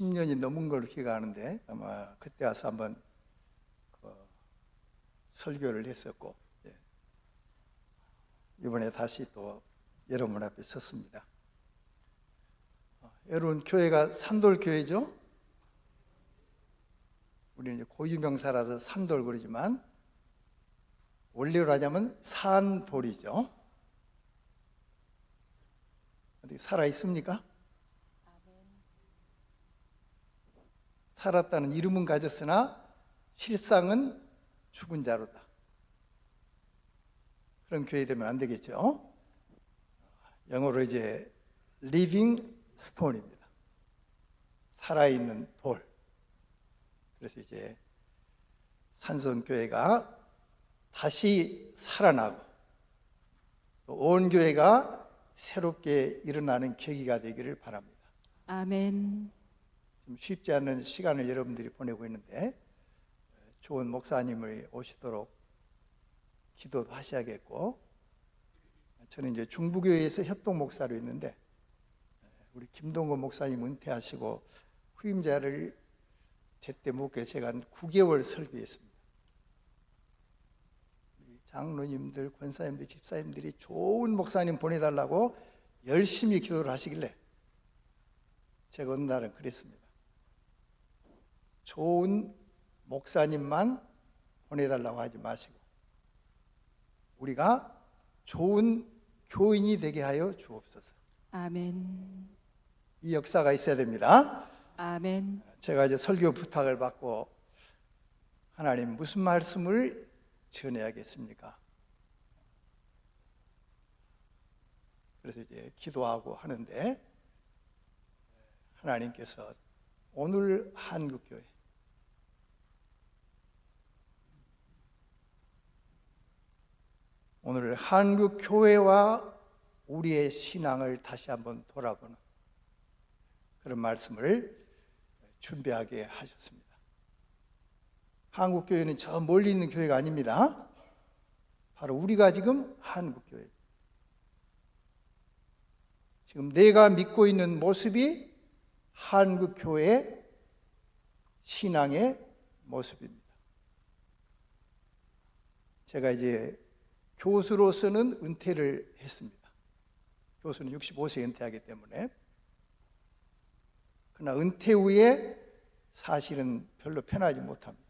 10년이 넘은 걸로 기억하는데 아마 그때 와서 한번 설교를 했었고, 이번에 다시 또 여러분 앞에 섰습니다. 여러분, 교회가 산돌교회죠? 우리는 이제 고유명사라서 산돌 그러지만 원래로 하자면 산돌이죠. 어디 살아 있습니까? 살았다는 이름은 가졌으나 실상은 죽은 자로다. 그런 교회 되면 안 되겠죠. 영어로 이제 living stone입니다. 살아있는 돌. 그래서 이제 산성교회가 다시 살아나고 또 온 교회가 새롭게 일어나는 계기가 되기를 바랍니다. 아멘. 좀 쉽지 않은 시간을 여러분들이 보내고 있는데 좋은 목사님을 오시도록 기도도 하셔야겠고, 저는 이제 중부교회에서 협동 목사로 있는데 우리 김동건 목사님 은퇴하시고 후임자를 제때 못 제가 한 9개월 설교했습니다. 장로님들, 권사님들, 집사님들이 좋은 목사님 보내달라고 열심히 기도를 하시길래 제가 어느 날은 그랬습니다. 좋은 목사님만 보내달라고 하지 마시고 우리가 좋은 교인이 되게 하여 주옵소서. 아멘. 이 역사가 있어야 됩니다. 아멘. 제가 이제 설교 부탁을 받고 하나님 무슨 말씀을 전해야겠습니까? 그래서 이제 기도하고 하는데 하나님께서 오늘 한국교회 오늘 한국교회와 우리의 신앙을 다시 한번 돌아보는 그런 말씀을 준비하게 하셨습니다. 한국교회는 저 멀리 있는 교회가 아닙니다. 바로 우리가 지금 한국교회. 지금 내가 믿고 있는 모습이 한국교회의 신앙의 모습입니다. 제가 이제 교수로서는 은퇴를 했습니다. 교수는 65세 은퇴하기 때문에. 그러나 은퇴 후에 사실은 별로 편하지 못합니다.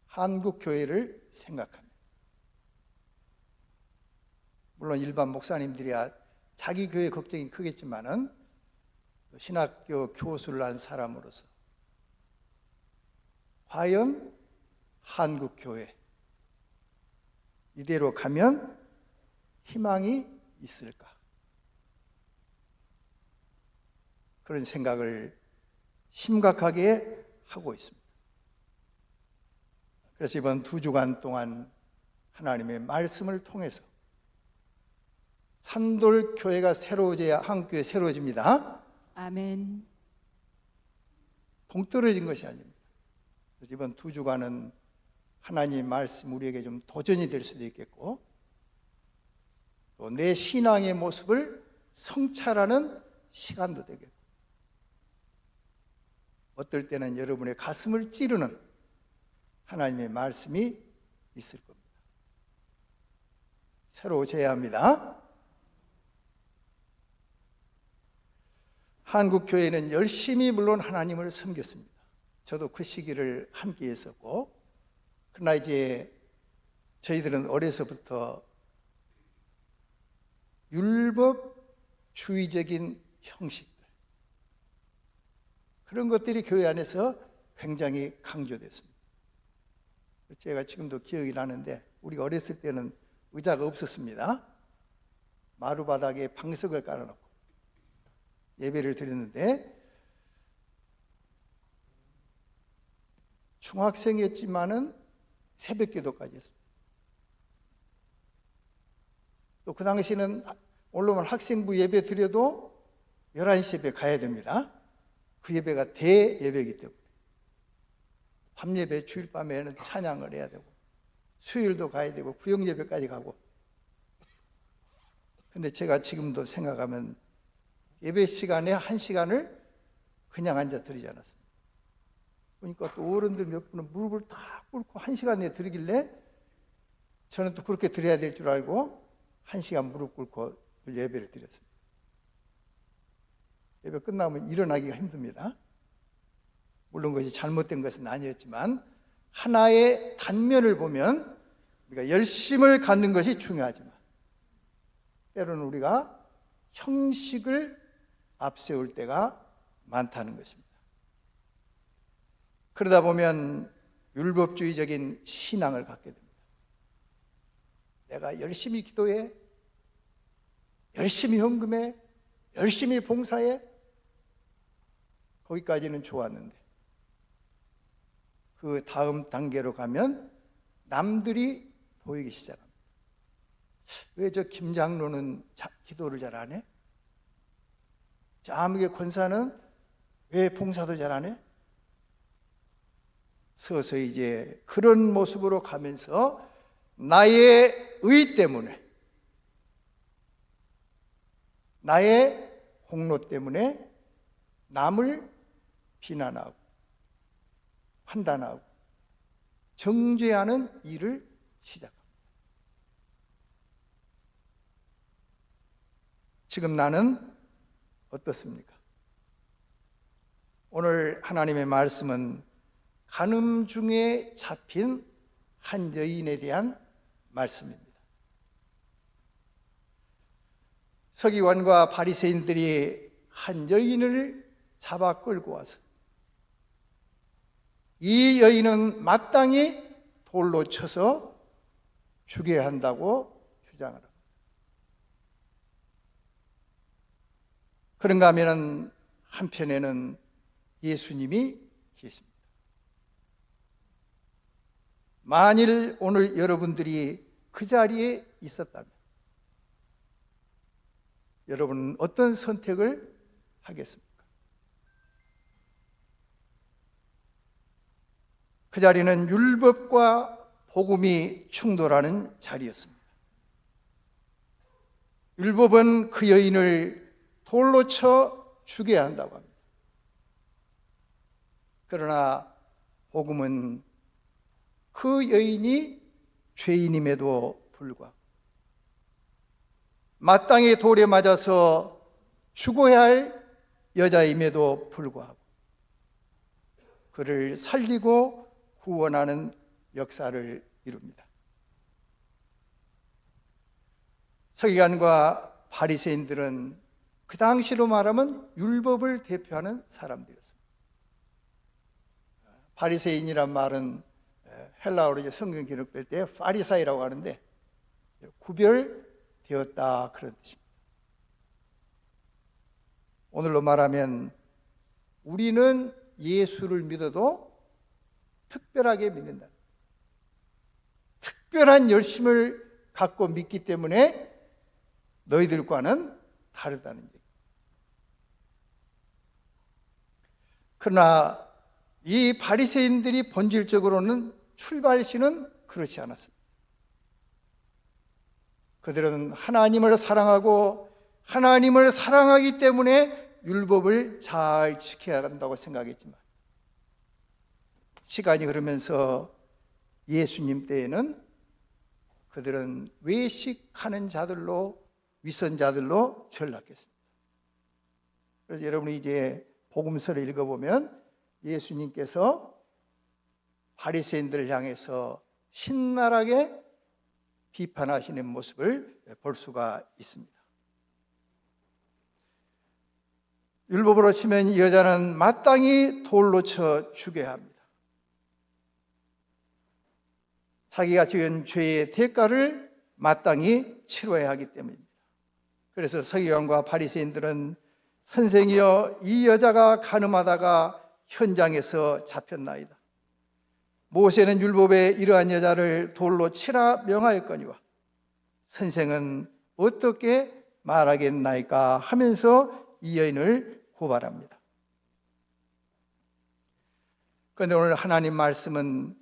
한국교회를 생각합니다. 물론 일반 목사님들이야 자기 교회 걱정이 크겠지만은 신학교 교수를 한 사람으로서 과연 한국교회 이대로 가면 희망이 있을까? 그런 생각을 심각하게 하고 있습니다. 그래서 이번 2주간 동안 하나님의 말씀을 통해서 산돌교회가 새로워져야 한국교회 새로워집니다. 아멘. 동떨어진 것이 아닙니다. 그래서 이번 2주간은 하나님의 말씀 우리에게 좀 도전이 될 수도 있겠고 또 내 신앙의 모습을 성찰하는 시간도 되겠고 어떨 때는 여러분의 가슴을 찌르는 하나님의 말씀이 있을 겁니다. 새로워져야 합니다. 한국교회는 열심히 물론 하나님을 섬겼습니다. 저도 그 시기를 함께 했었고, 그러나 이제 저희들은 어려서부터 율법주의적인 형식들, 그런 것들이 교회 안에서 굉장히 강조됐습니다. 제가 지금도 기억이 나는데 우리가 어렸을 때는 의자가 없었습니다. 마루바닥에 방석을 깔아놓고 예배를 드렸는데 중학생이었지만은 새벽기도까지 했습니다. 또 그 당시에는 원로만 학생부 예배 드려도 11시 예배 가야 됩니다. 그 예배가 대예배이기 때문에 밤예배 주일 밤에는 찬양을 해야 되고 수요일도 가야 되고 구역 예배까지 가고. 근데 제가 지금도 생각하면 예배 시간에 1시간을 그냥 앉아 드리지 않았습니다. 보니까 또 어른들 몇 분은 무릎을 탁 꿇고 1시간 내에 드리길래 저는 또 그렇게 드려야 될 줄 알고 1시간 무릎 꿇고 예배를 드렸습니다. 예배 끝나면 일어나기가 힘듭니다. 물론 그것이 잘못된 것은 아니었지만 하나의 단면을 보면 우리가 열심을 갖는 것이 중요하지만 때로는 우리가 형식을 앞세울 때가 많다는 것입니다. 그러다 보면 율법주의적인 신앙을 갖게 됩니다. 내가 열심히 기도해, 열심히 헌금해, 열심히 봉사해, 거기까지는 좋았는데 그 다음 단계로 가면 남들이 보이기 시작합니다. 왜 저 김장로는 기도를 잘 안 해? 저 아무개 권사는 왜 봉사도 잘 안 해? 서서히 이제 그런 모습으로 가면서 나의 의 때문에, 나의 공로 때문에 남을 비난하고 판단하고 정죄하는 일을 시작합니다. 지금 나는 어떻습니까? 오늘 하나님의 말씀은 간음 중에 잡힌 한 여인에 대한 말씀입니다. 서기관과 바리새인들이 한 여인을 잡아 끌고 와서 이 여인은 마땅히 돌로 쳐서 죽여야 한다고 주장을 합니다. 그런가 하면 한편에는 예수님이 계십니다. 만일 오늘 여러분들이 그 자리에 있었다면 여러분은 어떤 선택을 하겠습니까? 그 자리는 율법과 복음이 충돌하는 자리였습니다. 율법은 그 여인을 돌로 쳐 죽여야 한다고 합니다. 그러나 복음은 그 여인이 죄인임에도 불구하고 마땅히 돌에 맞아서 죽어야 할 여자임에도 불구하고 그를 살리고 구원하는 역사를 이룹니다. 서기관과 바리새인들은 그 당시로 말하면 율법을 대표하는 사람들이었습니다. 바리새인이란 말은 헬라어로 성경 기록될 때 파리사이라고 하는데 구별되었다 그런 뜻입니다. 오늘로 말하면 우리는 예수를 믿어도 특별하게 믿는다. 특별한 열심을 갖고 믿기 때문에 너희들과는 다르다는 얘기. 그러나 이 바리새인들이 본질적으로는 출발시는 그렇지 않았습니다. 그들은 하나님을 사랑하고 하나님을 사랑하기 때문에 율법을 잘 지켜야 한다고 생각했지만 시간이 흐르면서 예수님 때에는 그들은 외식하는 자들로 위선자들로 전락했습니다. 그래서 여러분이 이제 복음서를 읽어보면 예수님께서 바리새인들을 향해서 신랄하게 비판하시는 모습을 볼 수가 있습니다. 율법으로 치면 이 여자는 마땅히 돌로 쳐 죽여야 합니다. 자기가 지은 죄의 대가를 마땅히 치러야 하기 때문입니다. 그래서 서기관과 바리새인들은 선생이여 이 여자가 간음하다가 현장에서 잡혔나이다. 모세는 율법에 이러한 여자를 돌로 치라 명하였거니와 선생은 어떻게 말하겠나이까 하면서 이 여인을 고발합니다. 그런데 오늘 하나님 말씀은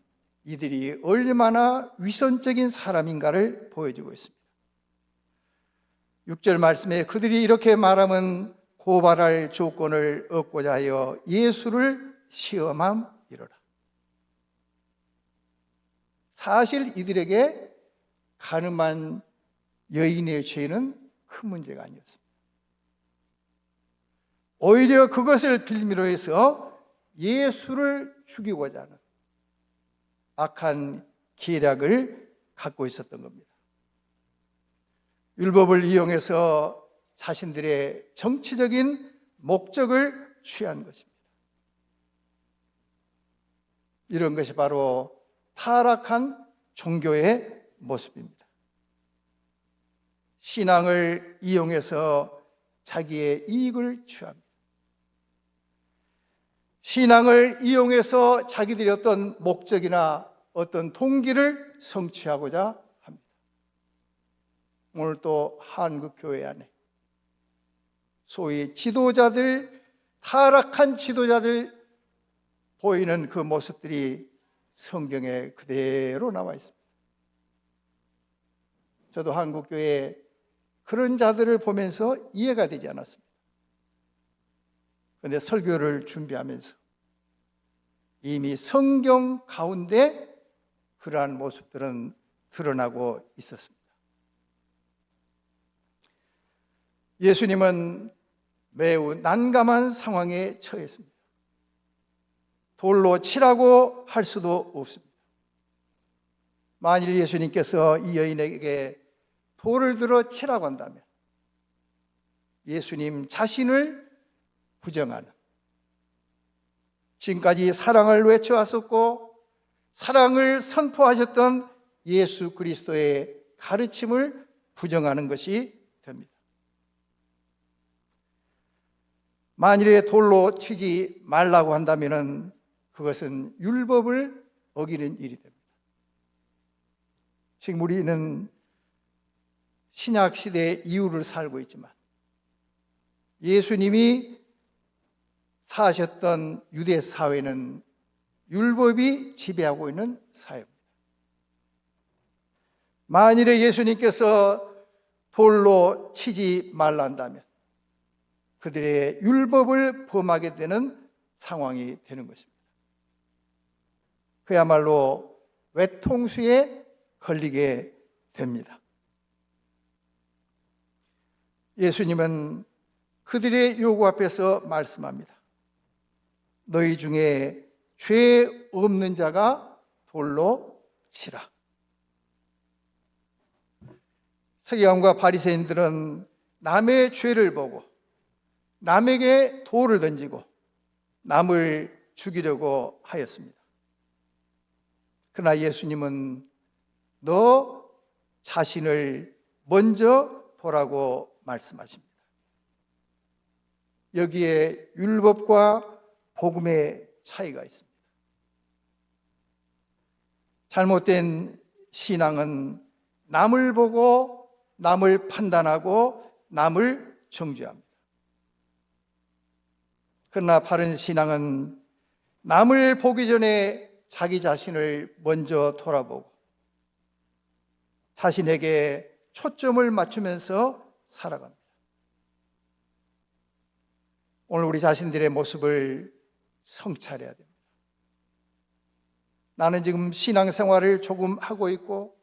이들이 얼마나 위선적인 사람인가를 보여주고 있습니다. 6절 말씀에 그들이 이렇게 말하면 고발할 조건을 얻고자 하여 예수를 시험함이로라. 사실 이들에게 가늠한 여인의 죄는 큰 문제가 아니었습니다. 오히려 그것을 빌미로 해서 예수를 죽이고자 하는 악한 계략을 갖고 있었던 겁니다. 율법을 이용해서 자신들의 정치적인 목적을 취한 것입니다. 이런 것이 바로 타락한 종교의 모습입니다. 신앙을 이용해서 자기의 이익을 취합니다. 신앙을 이용해서 자기들의 어떤 목적이나 어떤 동기를 성취하고자 합니다. 오늘 또 한국교회 안에 소위 지도자들, 타락한 지도자들 보이는 그 모습들이 성경에 그대로 나와 있습니다. 저도 한국교회에 그런 자들을 보면서 이해가 되지 않았습니다. 그런데 설교를 준비하면서 이미 성경 가운데 그러한 모습들은 드러나고 있었습니다. 예수님은 매우 난감한 상황에 처했습니다. 돌로 치라고 할 수도 없습니다. 만일 예수님께서 이 여인에게 돌을 들어 치라고 한다면 예수님 자신을 부정하는, 지금까지 사랑을 외쳐왔었고 사랑을 선포하셨던 예수 그리스도의 가르침을 부정하는 것이 됩니다. 만일에 돌로 치지 말라고 한다면 그것은 율법을 어기는 일이 됩니다. 지금 우리는 신약 시대의 이후를 살고 있지만 예수님이 사셨던 유대 사회는 율법이 지배하고 있는 사회입니다. 만일에 예수님께서 돌로 치지 말라 한다면 그들의 율법을 범하게 되는 상황이 되는 것입니다. 그야말로 외통수에 걸리게 됩니다. 예수님은 그들의 요구 앞에서 말씀합니다. 너희 중에 죄 없는 자가 돌로 치라. 서기관과 바리새인들은 남의 죄를 보고 남에게 돌을 던지고 남을 죽이려고 하였습니다. 그러나 예수님은 너 자신을 먼저 보라고 말씀하십니다. 여기에 율법과 복음의 차이가 있습니다. 잘못된 신앙은 남을 보고 남을 판단하고 남을 정죄합니다. 그러나 바른 신앙은 남을 보기 전에 자기 자신을 먼저 돌아보고 자신에게 초점을 맞추면서 살아갑니다. 오늘 우리 자신들의 모습을 성찰해야 됩니다. 나는 지금 신앙생활을 조금 하고 있고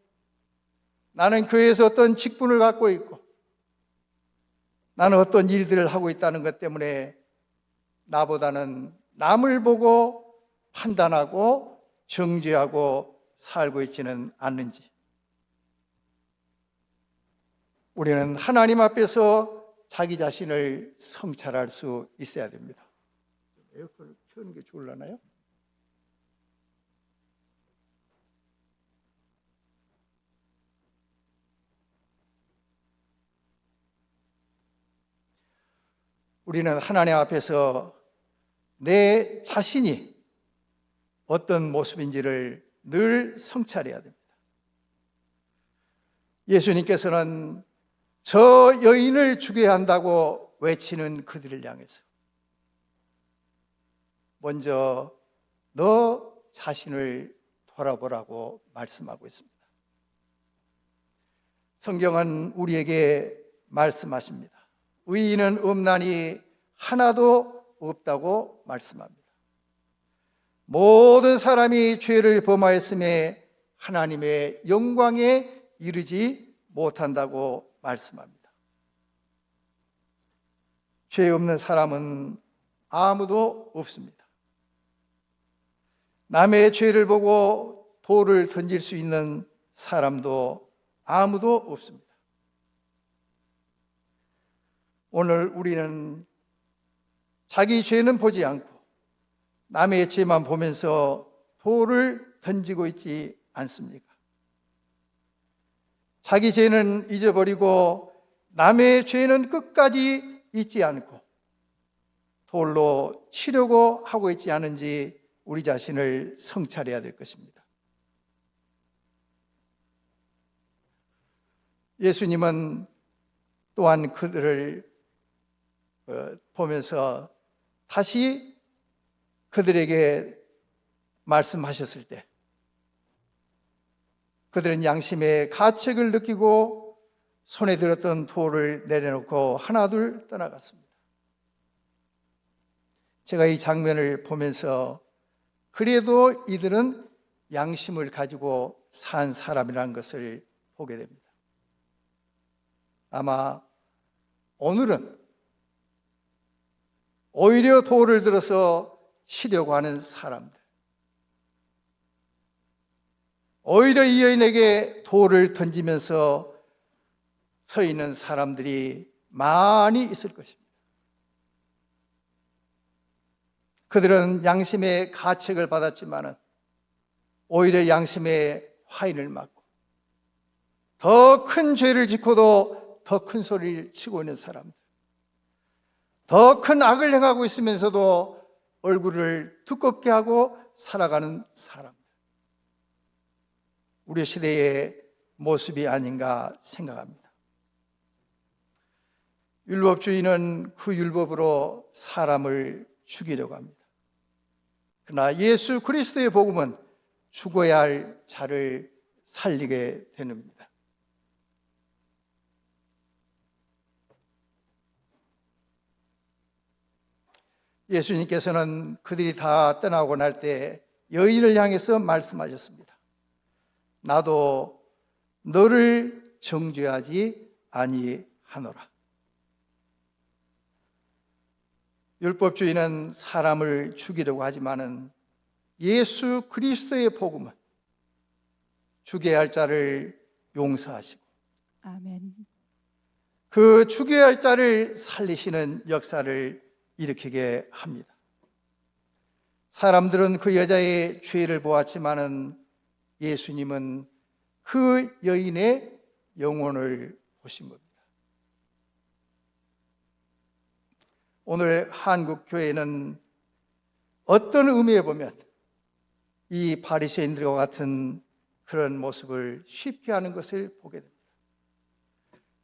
나는 교회에서 어떤 직분을 갖고 있고 나는 어떤 일들을 하고 있다는 것 때문에 나보다는 남을 보고 판단하고 정죄하고 살고 있지는 않는지, 우리는 하나님 앞에서 자기 자신을 성찰할 수 있어야 됩니다. 에어컨을 켜는 게 좋을라나요? 우리는 하나님 앞에서 내 자신이 어떤 모습인지를 늘 성찰해야 됩니다. 예수님께서는 저 여인을 죽여야 한다고 외치는 그들을 향해서 먼저 너 자신을 돌아보라고 말씀하고 있습니다. 성경은 우리에게 말씀하십니다. 의인은 없나니 하나도 없다고 말씀합니다. 모든 사람이 죄를 범하였음에 하나님의 영광에 이르지 못한다고 말씀합니다. 죄 없는 사람은 아무도 없습니다. 남의 죄를 보고 돌을 던질 수 있는 사람도 아무도 없습니다. 오늘 우리는 자기 죄는 보지 않고 남의 죄만 보면서 돌을 던지고 있지 않습니까? 자기 죄는 잊어버리고 남의 죄는 끝까지 잊지 않고 돌로 치려고 하고 있지 않은지 우리 자신을 성찰해야 될 것입니다. 예수님은 또한 그들을 보면서 다시 그들에게 말씀하셨을 때 그들은 양심의 가책을 느끼고 손에 들었던 돌을 내려놓고 하나둘 떠나갔습니다. 제가 이 장면을 보면서 그래도 이들은 양심을 가지고 산 사람이라는 것을 보게 됩니다. 아마 오늘은 오히려 돌을 들어서 치려고 하는 사람들, 오히려 이 여인에게 돌을 던지면서 서 있는 사람들이 많이 있을 것입니다. 그들은 양심의 가책을 받았지만 오히려 양심의 화인을 맞고 더 큰 죄를 짓고도 더 큰 소리를 치고 있는 사람들, 더 큰 악을 행하고 있으면서도 얼굴을 두껍게 하고 살아가는 사람들, 우리 시대의 모습이 아닌가 생각합니다. 율법주의는 그 율법으로 사람을 죽이려고 합니다. 그러나 예수 그리스도의 복음은 죽어야 할 자를 살리게 되는 겁니다. 예수님께서는 그들이 다 떠나고 날 때 여인을 향해서 말씀하셨습니다. 나도 너를 정죄하지 아니하노라. 율법주의는 사람을 죽이려고 하지만은 예수 그리스도의 복음은 죽여야 할 자를 용서하시고 아멘. 그 죽여야 할 자를 살리시는 역사를 일으키게 합니다. 사람들은 그 여자의 죄를 보았지만은 예수님은 그 여인의 영혼을 보신 겁니다. 오늘 한국 교회는 어떤 의미에 보면 이 바리새인들과 같은 그런 모습을 쉽게 하는 것을 보게 됩니다.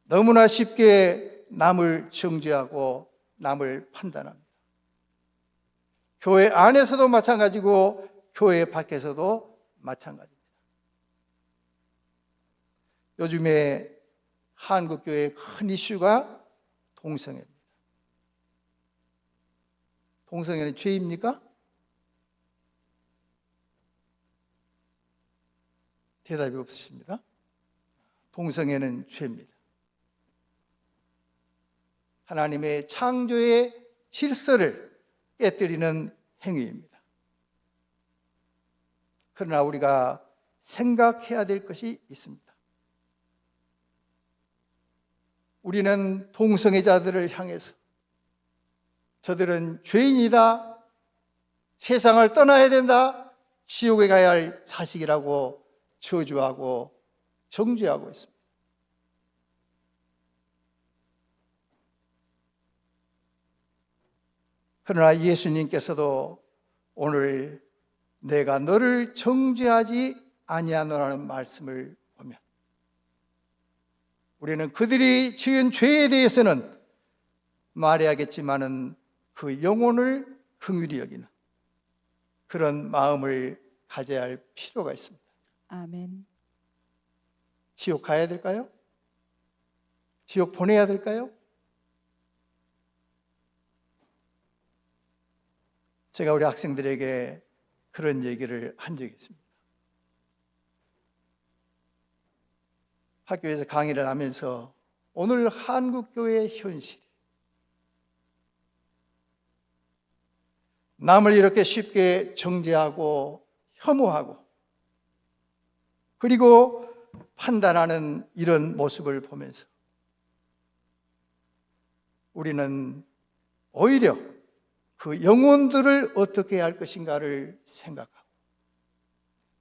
너무나 쉽게 남을 정죄하고 남을 판단합니다. 교회 안에서도 마찬가지고 교회 밖에서도 마찬가지입니다. 요즘에 한국 교회의 큰 이슈가 동성애입니다. 동성애는 죄입니까? 대답이 없으십니다. 동성애는 죄입니다. 하나님의 창조의 질서를 깨뜨리는 행위입니다. 그러나 우리가 생각해야 될 것이 있습니다. 우리는 동성애자들을 향해서 저들은 죄인이다, 세상을 떠나야 된다, 지옥에 가야 할 자식이라고 저주하고 정죄하고 있습니다. 그러나 예수님께서도 오늘 내가 너를 정죄하지 아니하노라는 말씀을 보면 우리는 그들이 지은 죄에 대해서는 말해야겠지만은 그 영혼을 긍휼히 여기는 그런 마음을 가져야 할 필요가 있습니다. 아멘. 지옥 가야 될까요? 지옥 보내야 될까요? 제가 우리 학생들에게 그런 얘기를 한 적이 있습니다. 학교에서 강의를 하면서 오늘 한국교회의 현실이 남을 이렇게 쉽게 정죄하고 혐오하고 그리고 판단하는 이런 모습을 보면서 우리는 오히려 그 영혼들을 어떻게 해야 할 것인가를 생각하고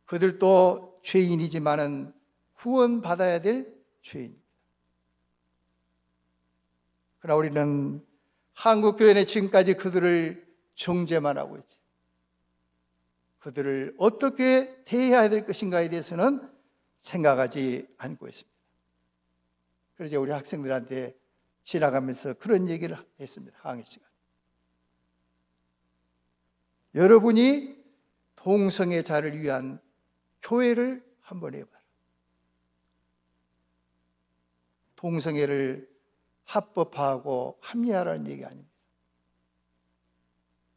그들도 죄인이지만은 구원받아야 될 죄인입니다. 그러나 우리는 한국교회는 지금까지 그들을 정죄만 하고 있지 그들을 어떻게 대해야 될 것인가에 대해서는 생각하지 않고 있습니다. 그래서 우리 학생들한테 지나가면서 그런 얘기를 했습니다. 강의 시간. 여러분이 동성애 자를 위한 교회를 한번 해봐라. 동성애를 합법화하고 합리화라는 얘기 아닙니다.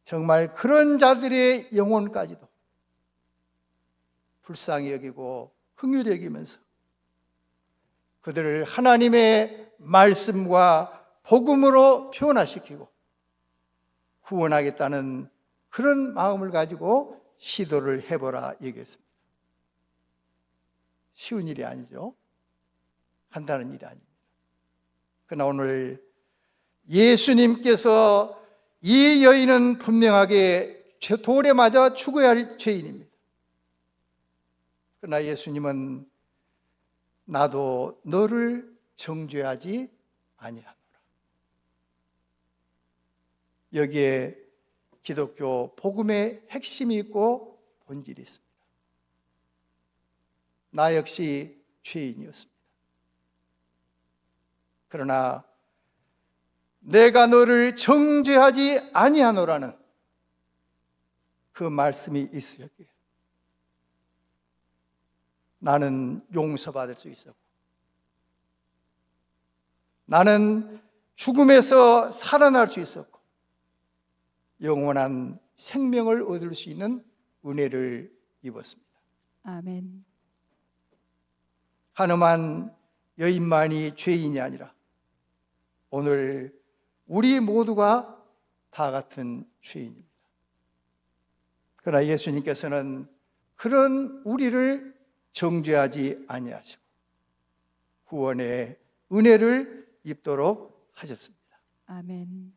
정말 그런 자들의 영혼까지도 불쌍히 여기고 긍휼히 여기면서 그들을 하나님의 말씀과 복음으로 변화시키고 구원하겠다는 그런 마음을 가지고 시도를 해보라 얘기했습니다. 쉬운 일이 아니죠. 간단한 일이 아닙니다. 그러나 오늘 예수님께서 이 여인은 분명하게 돌에 맞아 죽어야 할 죄인입니다. 그러나 예수님은 나도 너를 정죄하지 아니하노라. 여기에 기독교 복음의 핵심이 있고 본질이 있습니다. 나 역시 죄인이었습니다. 그러나 내가 너를 정죄하지 아니하노라는 그 말씀이 있었기에 나는 용서받을 수 있었고 나는 죽음에서 살아날 수 있었고 영원한 생명을 얻을 수 있는 은혜를 입었습니다. 아멘. 가늠한 여인만이 죄인이 아니라 오늘 우리 모두가 다 같은 죄인입니다. 그러나 예수님께서는 그런 우리를 정죄하지 아니하시고 구원의 은혜를 입도록 하셨습니다. 아멘.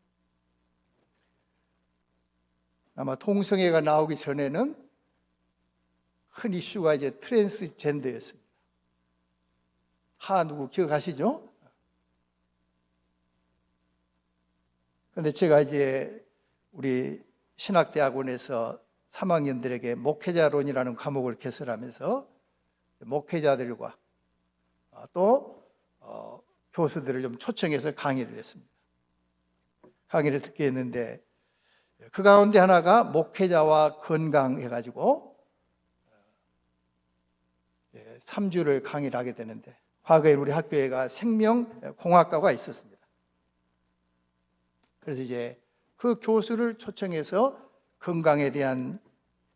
아마 동성애가 나오기 전에는 큰 이슈가 이제 트랜스젠더였습니다. 누구 기억하시죠? 그런데 제가 이제 우리 신학대학원에서 3학년들에게 목회자론이라는 과목을 개설하면서 목회자들과 또 교수들을 좀 초청해서 강의를 했습니다. 강의를 듣게 했는데 그 가운데 하나가 목회자와 건강 해가지고 3주를 강의를 하게 되는데 과거에 우리 학교에가 생명공학과가 있었습니다. 그래서 이제 그 교수를 초청해서 건강에 대한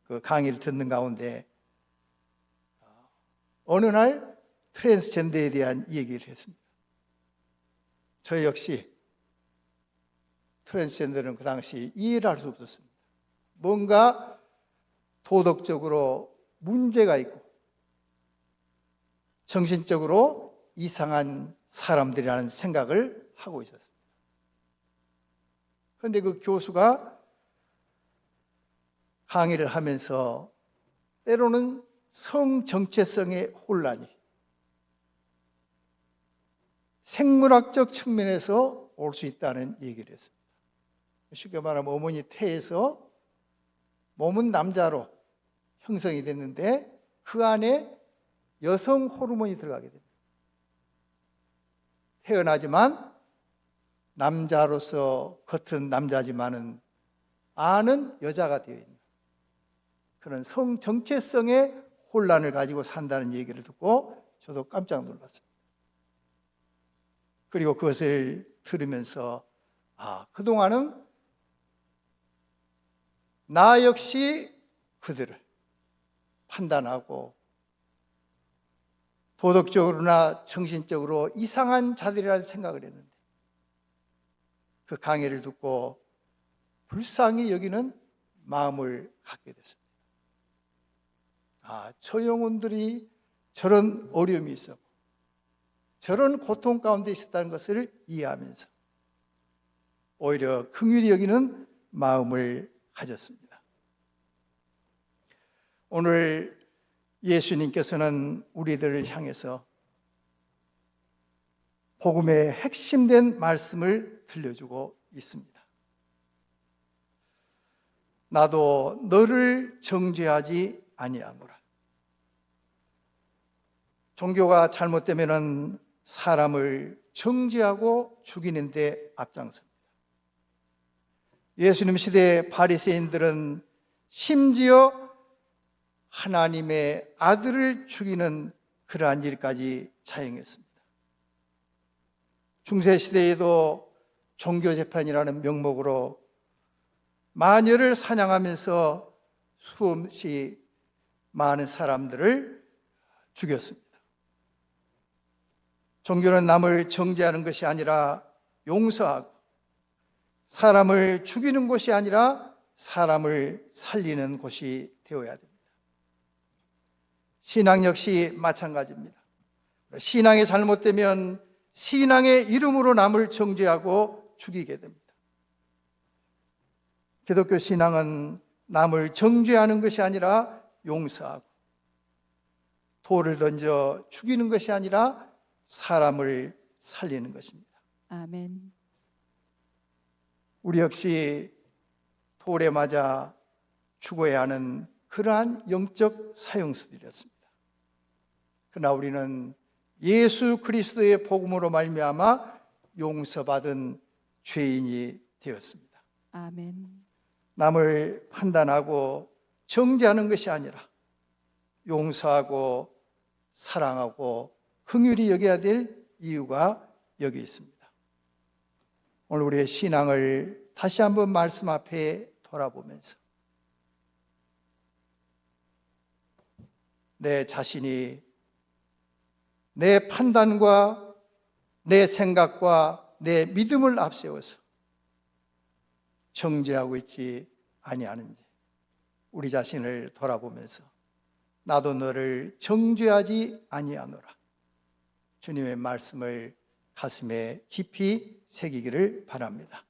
그 강의를 듣는 가운데 어느 날 트랜스젠더에 대한 얘기를 했습니다. 저 역시 트랜스젠더는 그 당시 이해를 할 수 없었습니다. 뭔가 도덕적으로 문제가 있고 정신적으로 이상한 사람들이라는 생각을 하고 있었습니다. 그런데 그 교수가 강의를 하면서 때로는 성 정체성의 혼란이 생물학적 측면에서 올 수 있다는 얘기를 했습니다. 쉽게 말하면 어머니 태에서 몸은 남자로 형성이 됐는데 그 안에 여성 호르몬이 들어가게 됩니다. 태어나지만 남자로서 겉은 남자지만은 안은 여자가 되어 있는 그런 성 정체성의 혼란을 가지고 산다는 얘기를 듣고 저도 깜짝 놀랐습니다. 그리고 그것을 들으면서 그동안은 나 역시 그들을 판단하고 도덕적으로나 정신적으로 이상한 자들이라는 생각을 했는데 그 강해를 듣고 불쌍히 여기는 마음을 갖게 됐습니다. 저 영혼들이 저런 어려움이 있었고 저런 고통 가운데 있었다는 것을 이해하면서 오히려 긍휼히 여기는 마음을 가졌습니다. 오늘 예수님께서는 우리들을 향해서 복음의 핵심된 말씀을 들려주고 있습니다. 나도 너를 정죄하지 아니하노라. 종교가 잘못되면은 사람을 정죄하고 죽이는 데 앞장섭니다. 예수님 시대 바리새인들은 심지어 하나님의 아들을 죽이는 그러한 일까지 자행했습니다. 중세 시대에도 종교재판이라는 명목으로 마녀를 사냥하면서 수없이 많은 사람들을 죽였습니다. 종교는 남을 정죄하는 것이 아니라 용서하고 사람을 죽이는 곳이 아니라 사람을 살리는 곳이 되어야 됩니다. 신앙 역시 마찬가지입니다. 신앙이 잘못되면 신앙의 이름으로 남을 정죄하고 죽이게 됩니다. 기독교 신앙은 남을 정죄하는 것이 아니라 용서하고 돌을 던져 죽이는 것이 아니라 사람을 살리는 것입니다. 아멘. 우리 역시 돌에 맞아 죽어야 하는 그러한 영적 사형수들이었습니다. 그러나 우리는 예수 그리스도의 복음으로 말미암아 용서받은 죄인이 되었습니다. 아멘. 남을 판단하고 정죄하는 것이 아니라 용서하고 사랑하고 긍휼히 여겨야 될 이유가 여기 있습니다. 오늘 우리의 신앙을 다시 한번 말씀 앞에 돌아보면서 내 자신이 내 판단과 내 생각과 내 믿음을 앞세워서 정죄하고 있지 아니하는지 우리 자신을 돌아보면서 나도 너를 정죄하지 아니하노라. 주님의 말씀을 가슴에 깊이 새기기를 바랍니다.